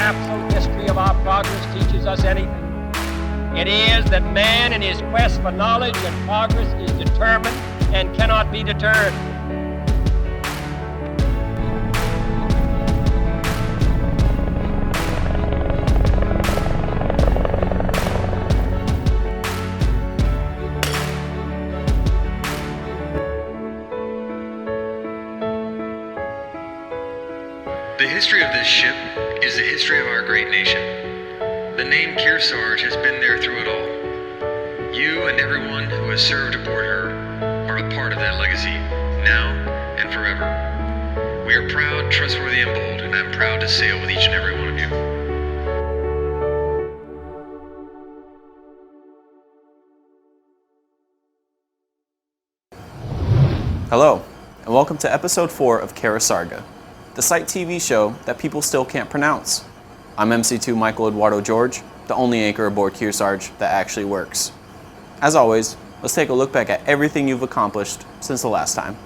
capsule history of our progress teaches us anything, it is that man in his quest for knowledge and progress is determined and cannot be deterred. The history of this ship is the history of our great nation. The name Kearsarge has been there through it all. You and everyone who has served aboard her are a part of that legacy, now and forever. We are proud, trustworthy, and bold, and I'm proud to sail with each and every one of you. Hello, and welcome to episode 4 of Carasarga, the site TV show that people still can't pronounce. I'm MC2 Michael Eduardo George, the only anchor aboard Kearsarge that actually works. As always, let's take a look back at everything you've accomplished since the last time.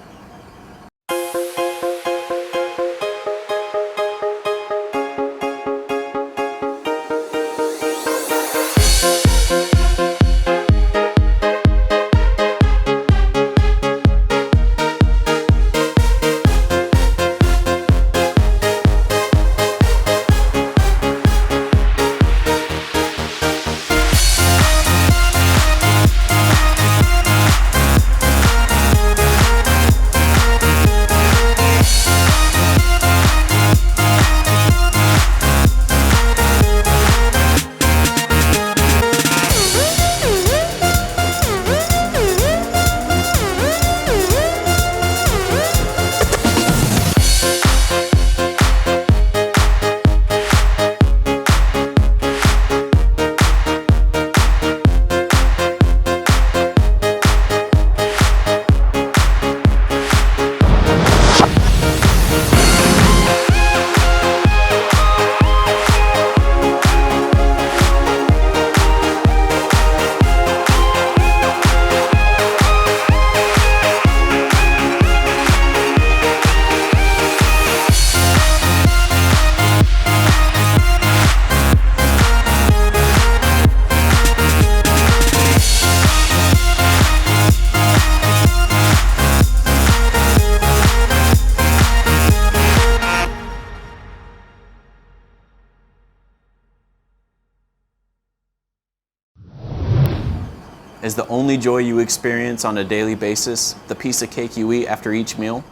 Is the only joy you experience on a daily basis the piece of cake you eat after each meal?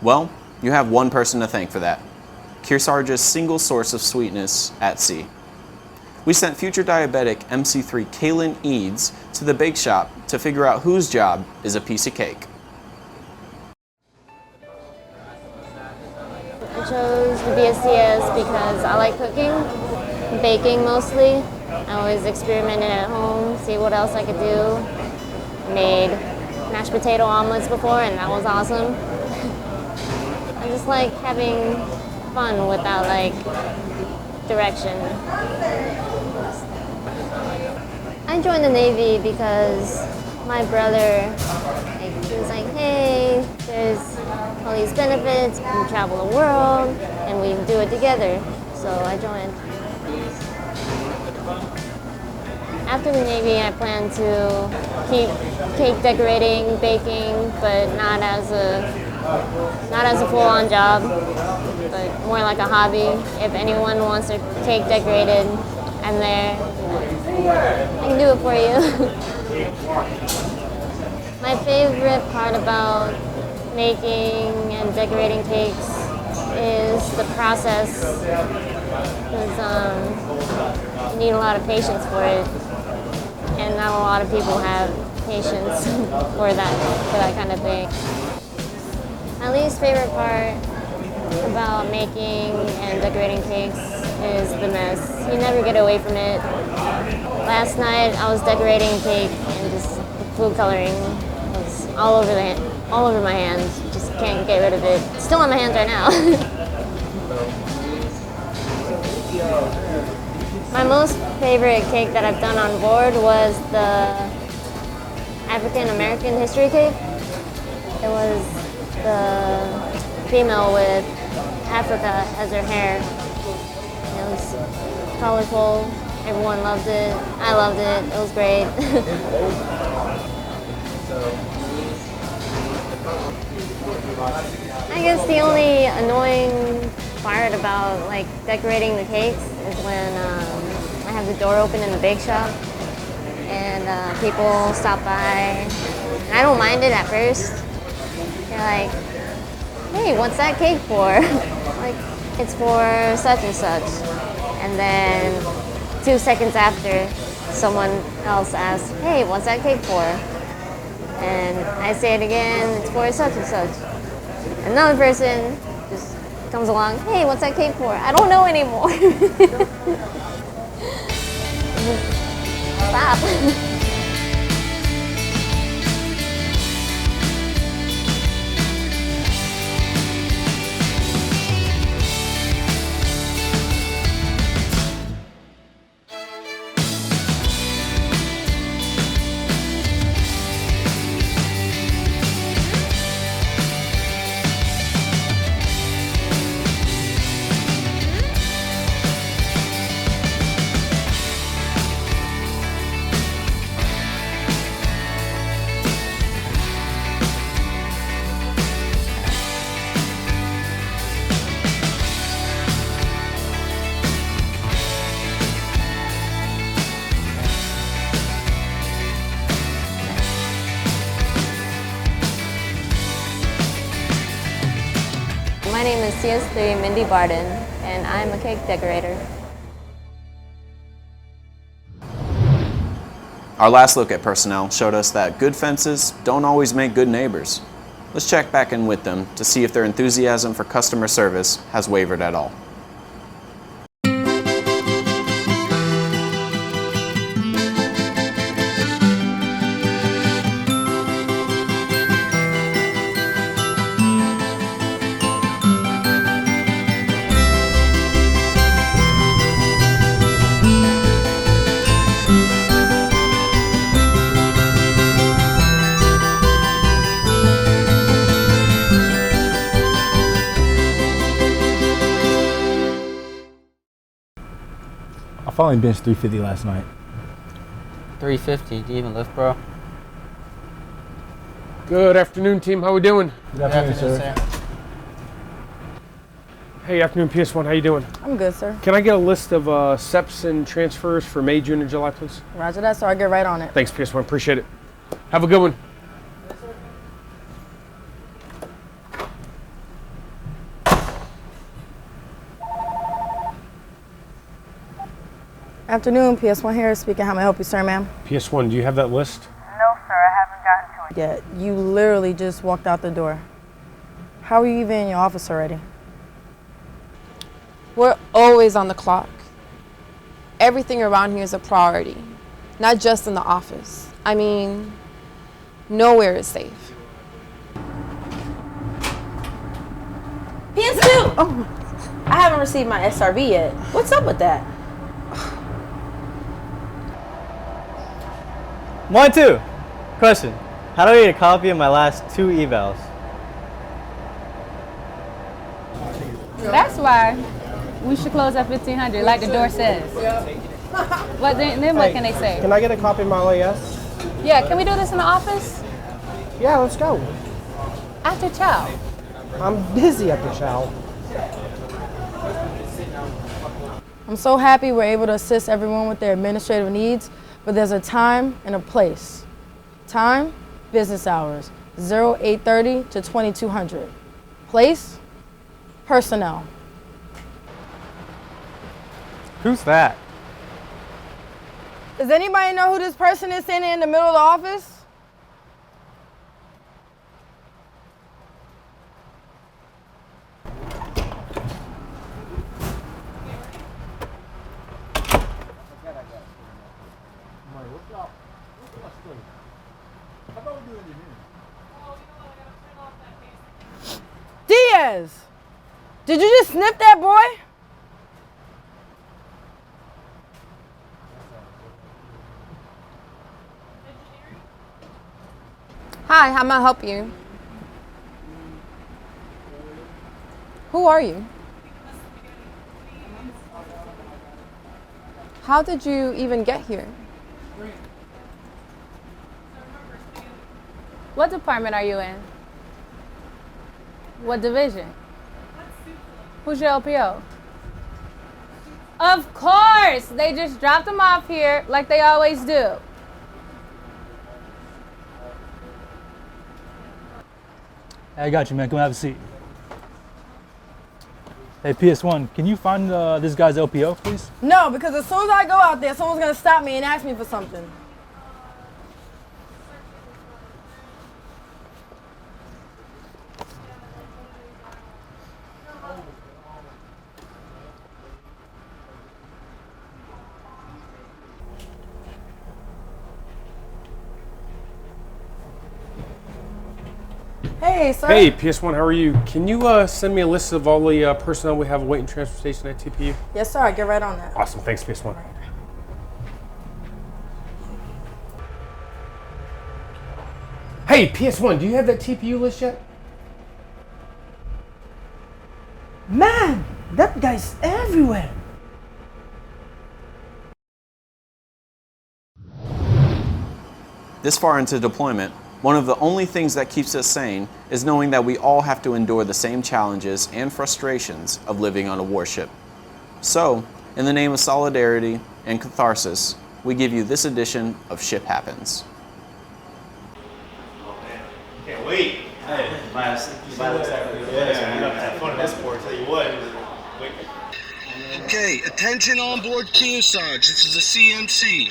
Well, you have one person to thank for that: Kearsarge's single source of sweetness at sea. We sent future diabetic MC3 Kaylin Eads to the bake shop to figure out whose job is a piece of cake. I chose the BSCS because I like cooking, baking mostly. I always experimented at home, see what else I could do. Made mashed potato omelets before, and that was awesome. I just like having fun without direction. I joined the Navy because my brother, he was like, hey, there's all these benefits, we can travel the world, and we do it together. So I joined. After the Navy, I plan to keep cake decorating, baking, but not as a full-on job, but more like a hobby. If anyone wants their cake decorated, I'm there. I can do it for you. My favorite part about making and decorating cakes is the process, because you need a lot of patience for it. And not a lot of people have patience for that kind of thing. My least favorite part about making and decorating cakes is the mess. You never get away from it. Last night I was decorating a cake and just food coloring was all over my hands. Just can't get rid of it. It's still on my hands right now. My most favorite cake that I've done on board was the African American history cake. It was the female with Africa as her hair. It was colorful. Everyone loved it. I loved it. It was great. I guess the only annoying part about like decorating the cakes is when I have the door open in the bake shop and people stop by. I don't mind it at first. They're like, "Hey, what's that cake for?" Like, "It's for such and such." And then 2 seconds after, someone else asks, "Hey, what's that cake for?" And I say it again, "It's for such and such." Another person just comes along, "Hey, what's that cake for?" I don't know anymore. Stop. My name is CS3 Mindy Barden, and I'm a cake decorator. Our last look at personnel showed us that good fences don't always make good neighbors. Let's check back in with them to see if their enthusiasm for customer service has wavered at all. I finally benched 350 last night. 350. Do you even lift, bro? Good afternoon, team. How we doing? Good afternoon, sir. Hey, afternoon, PS1. How you doing? I'm good, sir. Can I get a list of SEPs and transfers for May, June, and July, please? Roger that, sir. I'll get right on it. Thanks, PS1. Appreciate it. Have a good one. Afternoon, PS1 here speaking. How may I help you, sir, ma'am? PS1, do you have that list? No, sir, I haven't gotten to it. Yeah, you literally just walked out the door. How are you even in your office already? We're always on the clock. Everything around here is a priority, not just in the office. I mean, nowhere is safe. PS2! Oh, I haven't received my SRV yet. What's up with that? 1, 2. Question. How do I get a copy of my last 2 evals? That's why we should close at 1500, like the door says. But then what can they say? Can I get a copy of my LAS? Yeah, can we do this in the office? Yeah, let's go. After chow. I'm busy after chow. I'm so happy we're able to assist everyone with their administrative needs, but there's a time and a place. Time, business hours, 0830 to 2200. Place, personnel. Who's that? Does anybody know who this person is standing in the middle of the office? Diaz! Did you just snip that boy? Hi, how may I help you? Who are you? How did you even get here? What department are you in? What division? Who's your LPO? Of course! They just dropped them off here like they always do. Hey, I got you, man. Come have a seat. Hey, PS1, can you find this guy's LPO, please? No, because as soon as I go out there, someone's gonna stop me and ask me for something. Hey, sir. Hey, PS1, how are you? Can you send me a list of all the personnel we have awaiting transportation at TPU? Yes, sir. I get right on that. Awesome, thanks, PS1. Hey, PS1, do you have that TPU list yet? Man, that guy's everywhere. This far into deployment, one of the only things that keeps us sane is knowing that we all have to endure the same challenges and frustrations of living on a warship. So, in the name of solidarity and catharsis, we give you this edition of Ship Happens. Can't wait. Hey, have fun in this port, tell you what. Okay, attention on board Kearsarge. This is a CMC.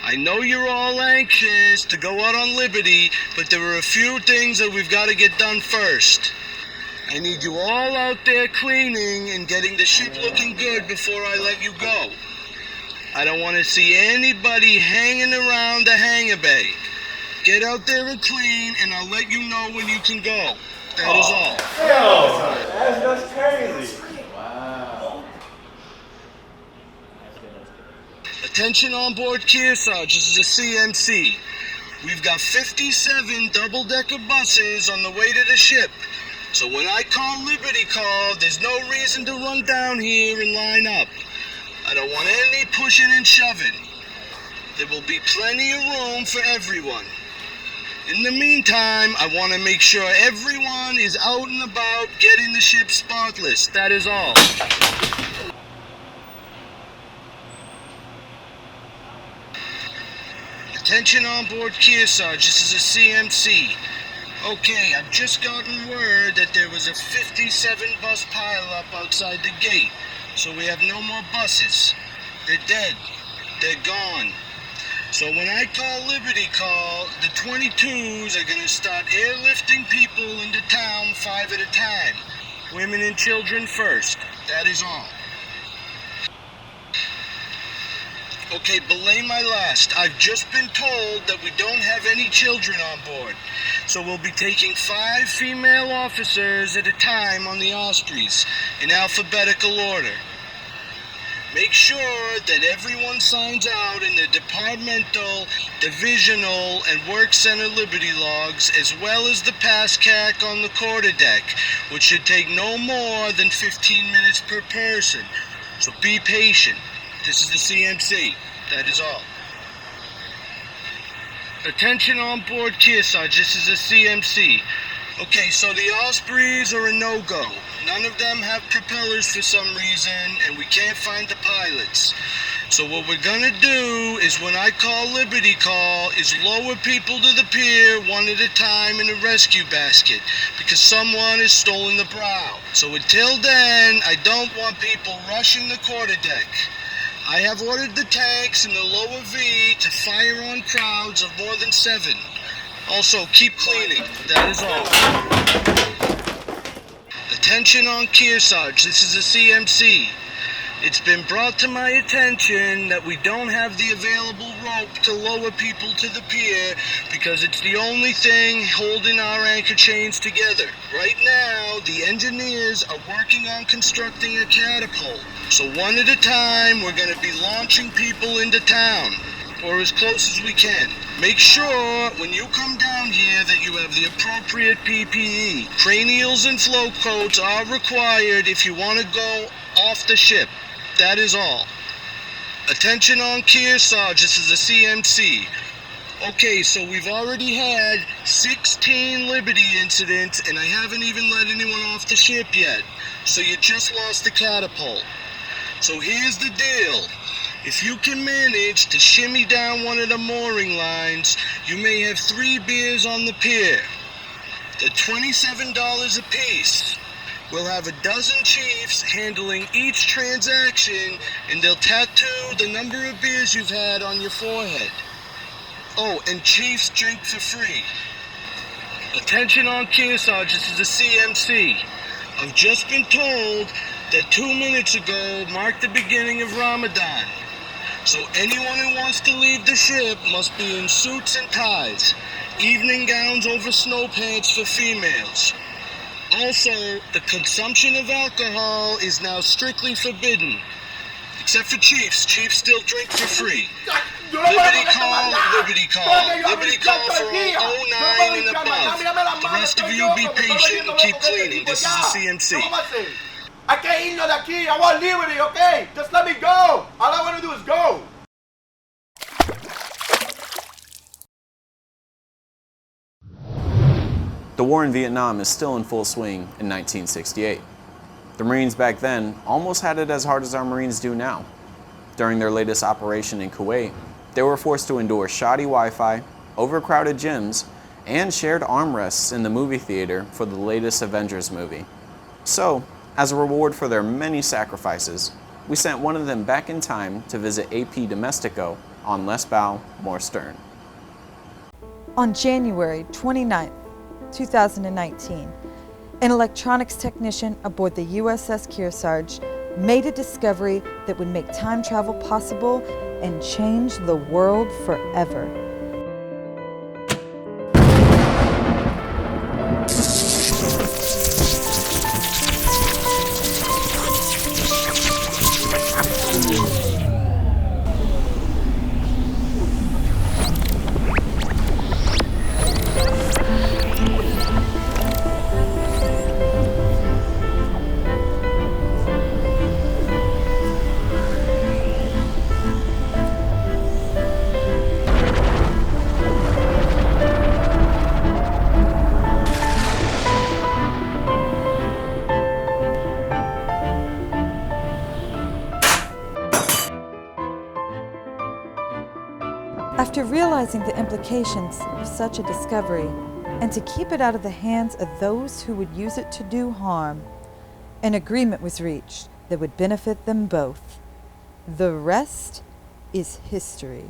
I know you're all anxious to go out on liberty, but there are a few things that we've got to get done first. I need you all out there cleaning and getting the ship looking good before I let you go. I don't want to see anybody hanging around the hangar bay. Get out there and clean, and I'll let you know when you can go. That is all. Yo, that's crazy. Wow. Attention on board Kearsarge, this is a CMC. We've got 57 double-decker buses on the way to the ship. So when I call Liberty Call, there's no reason to run down here and line up. I don't want any pushing and shoving. There will be plenty of room for everyone. In the meantime, I want to make sure everyone is out and about getting the ship spotless. That is all. Attention on board Kearsarge, this is a CMC. Okay, I've just gotten word that there was a 57 bus pileup outside the gate, so we have no more buses. They're dead. They're gone. So when I call Liberty Call, the 22s are going to start airlifting people into town 5 at a time. Women and children first. That is all. Okay, belay my last. I've just been told that we don't have any children on board. So we'll be taking 5 female officers at a time on the Ospreys, in alphabetical order. Make sure that everyone signs out in the departmental, divisional, and work center liberty logs, as well as the pass-cac on the quarterdeck, which should take no more than 15 minutes per person. So be patient. This is the CMC. That is all. Attention on board Kearsarge. This is a CMC. Okay, so the Ospreys are a no-go. None of them have propellers for some reason, and we can't find the pilots. So what we're gonna do is when I call Liberty Call is lower people to the pier one at a time in a rescue basket because someone has stolen the brow. So until then, I don't want people rushing the quarterdeck. I have ordered the tanks in the lower V to fire on crowds of more than 7. Also, keep cleaning. That is all. Attention on Kearsarge. This is a CMC. It's been brought to my attention that we don't have the available rope to lower people to the pier because it's the only thing holding our anchor chains together. Right now, the engineers are working on constructing a catapult. So one at a time, we're going to be launching people into town, or as close as we can. Make sure when you come down here that you have the appropriate PPE. Cranials and float coats are required if you want to go off the ship. That is all. Attention on Kearsarge, this is a CMC. Okay, so we've already had 16 Liberty incidents, and I haven't even let anyone off the ship yet. So you just lost the catapult. So here's the deal. If you can manage to shimmy down one of the mooring lines, you may have 3 beers on the pier. They're $27 a piece. We'll have a dozen chiefs handling each transaction, and they'll tattoo the number of beers you've had on your forehead. Oh, and chiefs drink for free. Attention on Kearsarge, this is the CMC. I've just been told that 2 minutes ago marked the beginning of Ramadan. So anyone who wants to leave the ship must be in suits and ties, evening gowns over snow pants for females. Also, the consumption of alcohol is now strictly forbidden. Except for chiefs. Chiefs still drink for free. Liberty call, Liberty call. Liberty call for all 09 and above. The rest of you be patient and keep cleaning. This is the CMC. Hay que irnos de aquí. I want liberty, okay? Just let me go. All I want to do is go. The war in Vietnam is still in full swing in 1968. The Marines back then almost had it as hard as our Marines do now. During their latest operation in Kuwait, they were forced to endure shoddy Wi-Fi, overcrowded gyms, and shared armrests in the movie theater for the latest Avengers movie. So, as a reward for their many sacrifices, we sent one of them back in time to visit AP Domestico on Less Bow, More Stern. On January 29, 2019, an electronics technician aboard the USS Kearsarge made a discovery that would make time travel possible and change the world forever. After realizing the implications of such a discovery, and to keep it out of the hands of those who would use it to do harm, an agreement was reached that would benefit them both. The rest is history.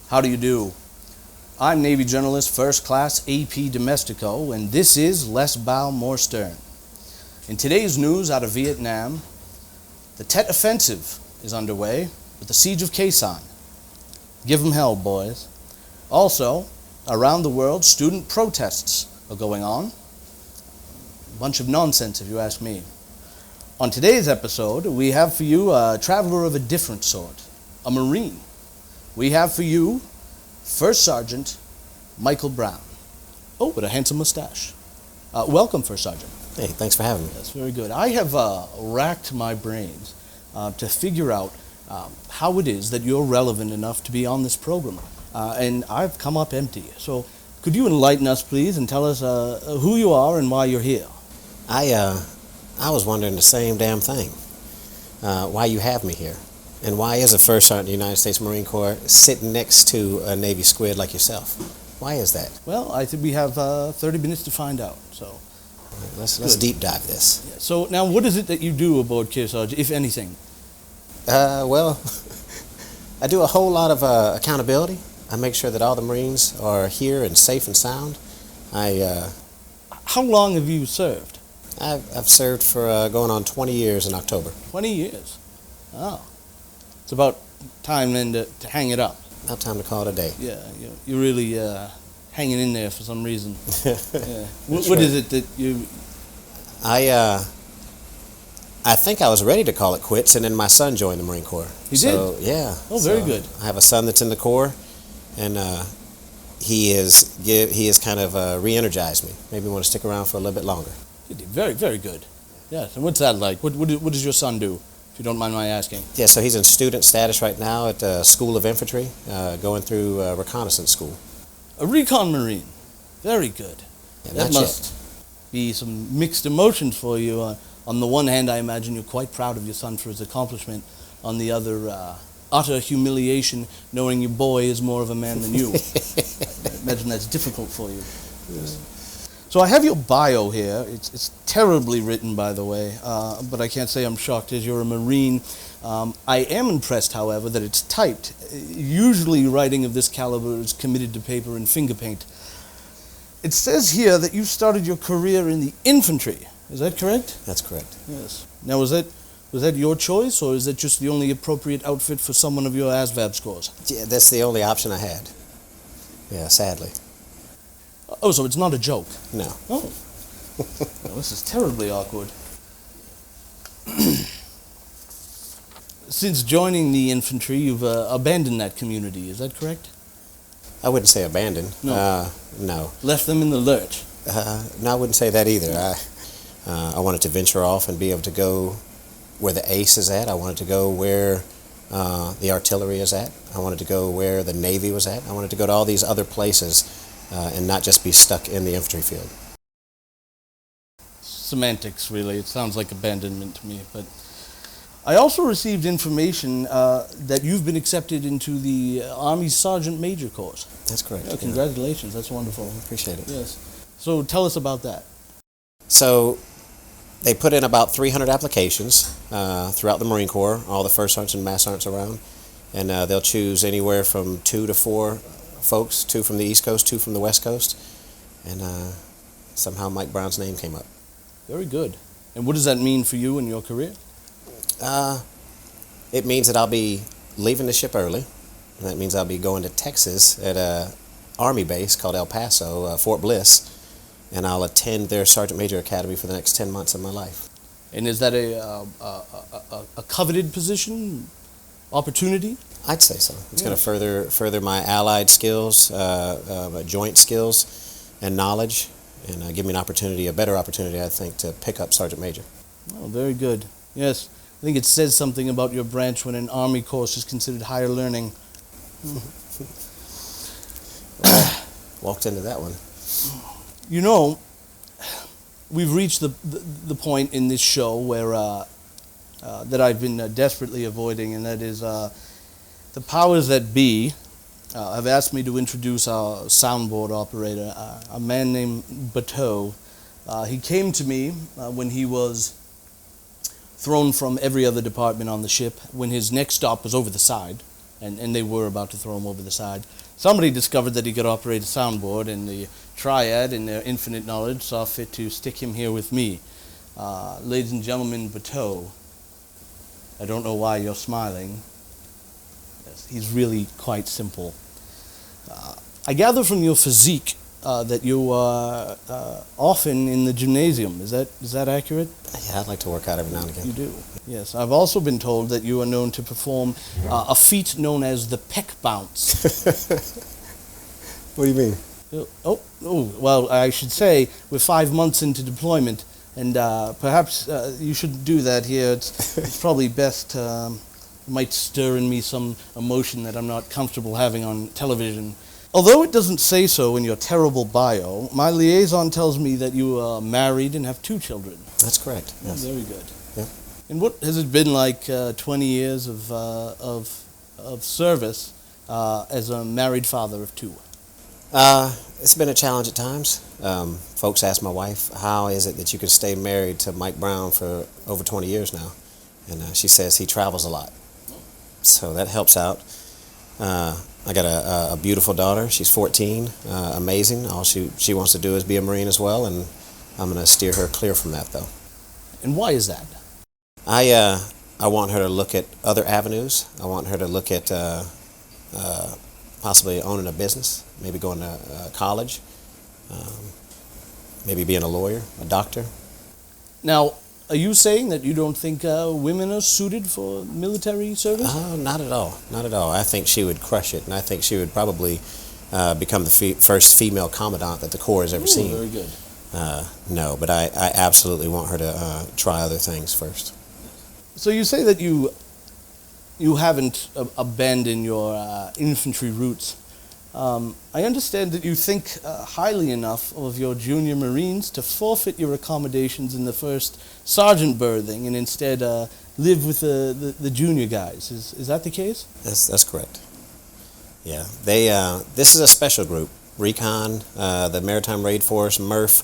How do you do? I'm Navy Journalist First Class AP Domestico, and this is Less Bow, More Stern. In today's news out of Vietnam, the Tet Offensive is underway with the Siege of Khe Sanh. Give 'em hell, boys. Also, around the world, student protests are going on. A bunch of nonsense, if you ask me. On today's episode, we have for you a traveler of a different sort, a Marine. We have for you First Sergeant Michael Brown. Oh, with a handsome mustache. Welcome, First Sergeant. Hey, thanks for having me. That's very good. I have racked my brains to figure out how it is that you're relevant enough to be on this program. And I've come up empty. So could you enlighten us, please, and tell us who you are and why you're here? I was wondering the same damn thing. Why you have me here. And why is a First Sergeant of the United States Marine Corps sitting next to a Navy squid like yourself? Why is that? Well, I think we have 30 minutes to find out. So let's deep dive this. Yeah. So now, what is it that you do aboard Kearsarge, if anything? Well, I do a whole lot of accountability. I make sure that all the Marines are here and safe and sound. How long have you served? I've served for going on 20 years in October. 20 years? Oh. It's about time then to hang it up. About time to call it a day. Yeah, you're really hanging in there for some reason. Yeah. What right. is it that you... I think I was ready to call it quits, and then my son joined the Marine Corps. He so, did? Yeah. Oh, very good. I have a son that's in the Corps, and he has kind of re-energized me. Maybe want to stick around for a little bit longer. Very, very good. Yes. And what's that like? What does your son do, if you don't mind my asking? Yeah, so he's in student status right now at School of Infantry, going through reconnaissance school. A recon Marine. Very good. Yeah, That must be some mixed emotions for you. On the one hand, I imagine you're quite proud of your son for his accomplishment. On the other, utter humiliation, knowing your boy is more of a man than you. I imagine that's difficult for you. Yes. So I have your bio here. It's terribly written, by the way, but I can't say I'm shocked as you're a Marine. I am impressed, however, that it's typed. Usually writing of this caliber is committed to paper and finger paint. It says here that you started your career in the infantry. Is that correct? That's correct. Yes. Now, was that your choice, or is that just the only appropriate outfit for someone of your ASVAB scores? Yeah, that's the only option I had. Yeah, sadly. Oh, so it's not a joke? No. Oh. Well, this is terribly awkward. Since joining the infantry, you've abandoned that community. Is that correct? I wouldn't say abandoned. No. No. Left them in the lurch? No, I wouldn't say that either. I wanted to venture off and be able to go where the ace is at. I wanted to go where the artillery is at. I wanted to go where the Navy was at. I wanted to go to all these other places and not just be stuck in the infantry field. Semantics, really. It sounds like abandonment to me. But I also received information that you've been accepted into the Army Sergeant Major course. That's correct. Oh, congratulations. That's wonderful. Appreciate it. Yes. So tell us about that. So they put in about 300 applications throughout the Marine Corps, all the first sergeants and master sergeants around, and they'll choose anywhere from 2 to 4 folks, 2 from the East Coast, 2 from the West Coast, and somehow Mike Brown's name came up. Very good. And what does that mean for you in your career? It means that I'll be leaving the ship early. And that means I'll be going to Texas at a Army base called El Paso, Fort Bliss, and I'll attend their Sergeant Major Academy for the next 10 months of my life. And is that a coveted position, opportunity? I'd say so. It's going to further my allied skills, my joint skills, and knowledge, and give me an opportunity, a better opportunity, I think, to pick up Sergeant Major. Oh, very good. Yes, I think it says something about your branch when an Army course is considered higher learning. Walked into that one. You know, we've reached the point in this show where that I've been desperately avoiding, and that is the powers that be have asked me to introduce our soundboard operator, a man named Bateau. He came to me when he was thrown from every other department on the ship, when his next stop was over the side, and they were about to throw him over the side. Somebody discovered that he could operate a soundboard, and the Triad, in their infinite knowledge, saw fit to stick him here with me. Ladies and gentlemen, Bateau. I don't know why you're smiling. Yes, he's really quite simple. I gather from your physique that you are often in the gymnasium. Is that accurate? Yeah, I'd like to work out every now and again. You do? Yes. I've also been told that you are known to perform a feat known as the peck bounce. What do you mean? Well, I should say we're 5 months into deployment, and perhaps you shouldn't do that here. It's probably best. It might stir in me some emotion that I'm not comfortable having on television. Although it doesn't say so in your terrible bio, my liaison tells me that you are married and have 2 children. That's correct. Yes. Very good. Yeah. And what has it been like 20 years of service as a married father of 2? It's been a challenge at times. Folks ask my wife, how is it that you can stay married to Mike Brown for over 20 years now? And she says he travels a lot. So that helps out. I got a beautiful daughter. She's 14, amazing. All she wants to do is be a Marine as well, and I'm going to steer her clear from that, though. And why is that? I want her to look at other avenues. I want her to look at possibly owning a business, maybe going to college, maybe being a lawyer, a doctor. Now, Are you saying that you don't think women are suited for military service? Not at all. Not at all. I think she would crush it, and I think she would probably become the first female commandant that the Corps has ever seen. Very good. No, but I absolutely want her to try other things first. So you say that you haven't abandoned your infantry roots. I understand that you think highly enough of your junior Marines to forfeit your accommodations in the first sergeant berthing and instead live with the junior guys. Is that the case? That's correct. Yeah, this is a special group. Recon, the Maritime Raid Force, MRF.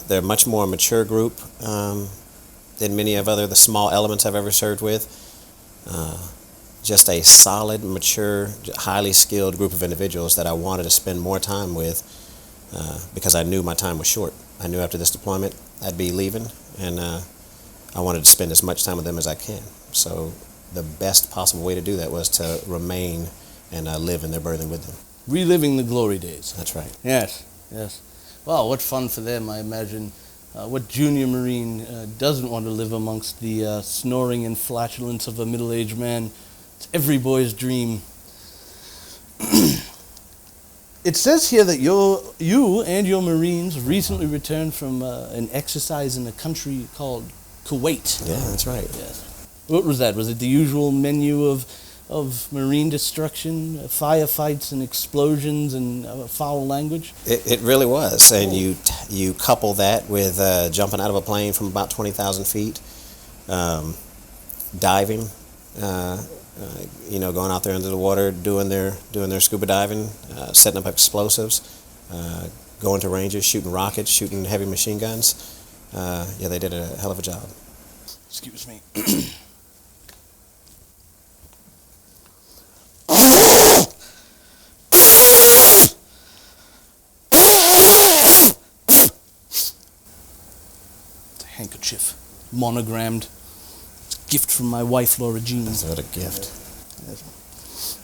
They're a much more mature group than many of the small elements I've ever served with. Just a solid, mature, highly skilled group of individuals that I wanted to spend more time with because I knew my time was short. I knew after this deployment I'd be leaving, and I wanted to spend as much time with them as I can. So the best possible way to do that was to remain and live in their berthing with them. Reliving the glory days. That's right. Yes, yes. Well, what fun for them, I imagine. What junior Marine doesn't want to live amongst the snoring and flatulence of a middle-aged man? It's every boy's dream. It says here that you and your Marines recently returned from an exercise in a country called Kuwait. Yeah, that's right. Yes. What was that? Was it the usual menu of Marine destruction, firefights and explosions and foul language? It really was, and you couple that with jumping out of a plane from about 20,000 feet, diving, going out there into the water, doing their scuba diving, setting up explosives, going to ranges, shooting rockets, shooting heavy machine guns. Yeah, they did a hell of a job. Excuse me. Handkerchief, monogrammed. It's a gift from my wife, Laura Jean. What a gift. Yes.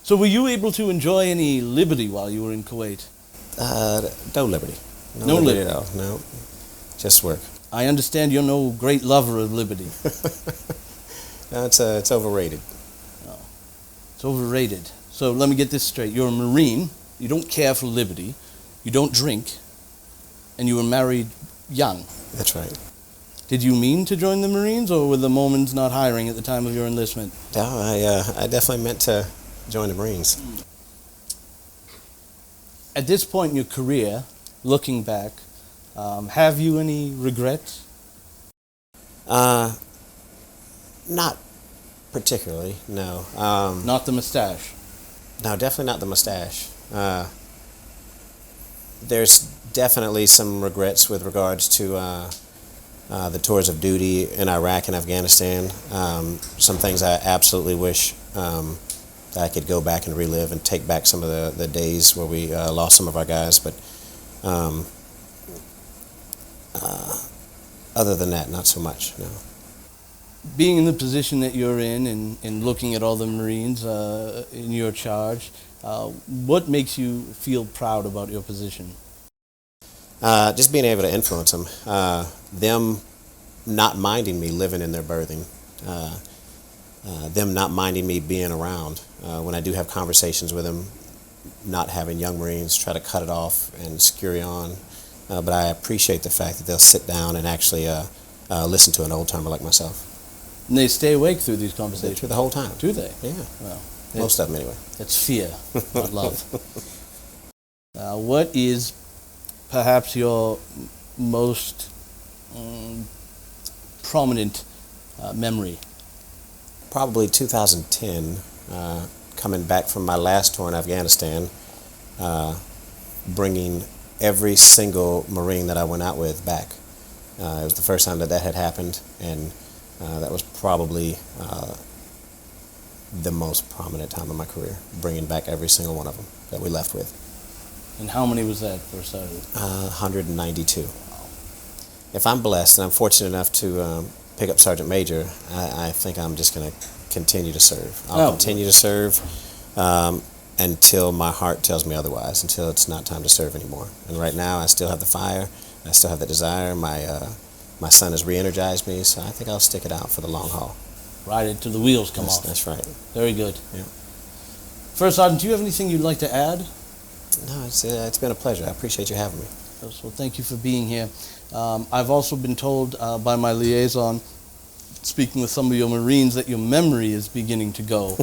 So were you able to enjoy any liberty while you were in Kuwait? No liberty. No liberty at all, no. Just work. I understand you're no great lover of liberty. No, it's overrated. No. It's overrated. So let me get this straight. You're a Marine, you don't care for liberty, you don't drink, and you were married young. That's right. Did you mean to join the Marines, or were the Mormons not hiring at the time of your enlistment? No, I definitely meant to join the Marines. At this point in your career, looking back, have you any regrets? Not particularly, no. Not the mustache? No, definitely not the mustache. There's definitely some regrets with regards to the tours of duty in Iraq and Afghanistan. Some things I absolutely wish that I could go back and relive and take back some of the days where we lost some of our guys. But other than that, not so much, no. Being in the position that you're in and looking at all the Marines in your charge, what makes you feel proud about your position? Just being able to influence them. Them not minding me living in their berthing. Them not minding me being around. When I do have conversations with them, not having young Marines try to cut it off and scurry on. But I appreciate the fact that they'll sit down and actually listen to an old-timer like myself. And they stay awake through these conversations? Through the whole time. Do they? Yeah. Well, most of them anyway. That's fear, not love. What is perhaps your most prominent memory? Probably 2010, coming back from my last tour in Afghanistan, bringing every single Marine that I went out with back. It was the first time that had happened, and that was probably the most prominent time of my career, bringing back every single one of them that we left with. And how many was that for started? 192. If I'm blessed and I'm fortunate enough to pick up Sergeant Major, I think I'm just going to continue to serve. I'll continue to serve until my heart tells me otherwise, until it's not time to serve anymore. And right now I still have the fire, I still have the desire. My My son has re-energized me, so I think I'll stick it out for the long haul. Ride it till the wheels come off. That's right. Very good. Yeah. First Sergeant, do you have anything you'd like to add? No, it's been a pleasure. I appreciate you having me. So thank you for being here. I've also been told by my liaison, speaking with some of your Marines, that your memory is beginning to go,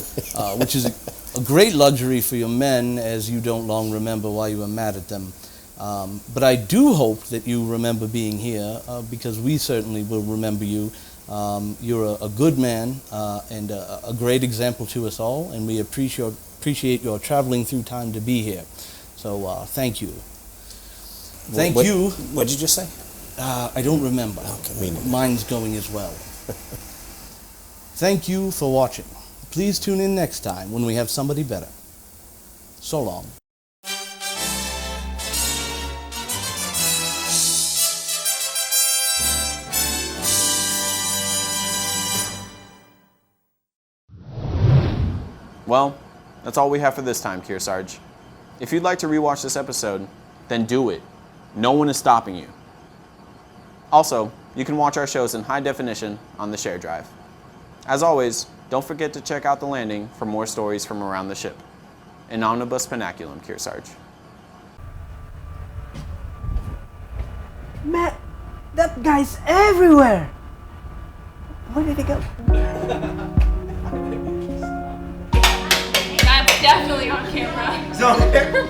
which is a great luxury for your men, as you don't long remember why you were mad at them. But I do hope that you remember being here, because we certainly will remember you. You're a good man and a great example to us all, and we appreciate your traveling through time to be here. So thank you. Thank you. What did you just say? I don't remember. Okay, mine's going as well. Thank you for watching. Please tune in next time when we have somebody better. So long. Well, that's all we have for this time, Kearsarge. If you'd like to rewatch this episode, then do it. No one is stopping you. Also, you can watch our shows in high definition on the share drive. As always, don't forget to check out The Landing for more stories from around the ship. In omnibus panaculum, Kearsarge. Man, that guy's everywhere! Where did he go? That's definitely on camera. It's on camera?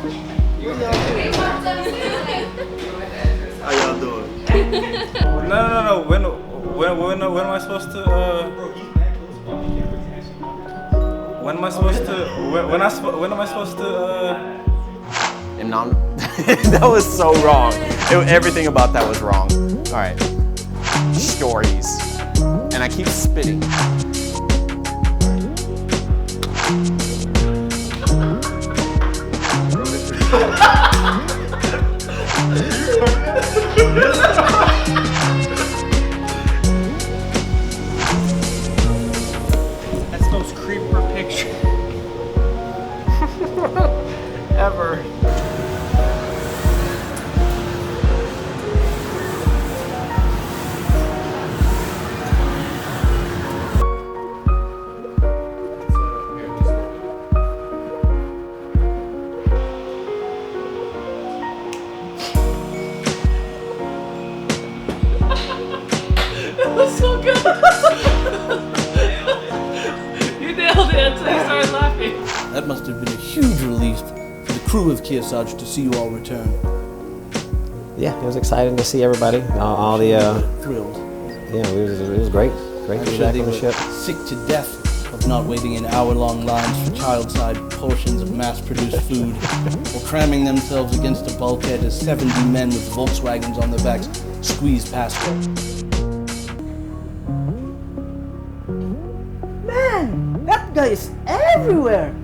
How y'all doing? No. When am I supposed to? When am I supposed to? When am I supposed to? That was so wrong. Everything about that was wrong. All right. Stories. And I keep spitting. That's the most creeper picture ever. That was so good. You nailed it until you started laughing. That must have been a huge relief for the crew of Kearsarge to see you all return. Yeah, it was exciting to see everybody. All the thrilled. Yeah, it was great. Great to be back on the ship. Sick to death of not waiting in hour-long lines for child-sized portions of mass-produced food, or cramming themselves against a bulkhead as 70 men with Volkswagens on their backs squeeze past them. Man, that guy is everywhere!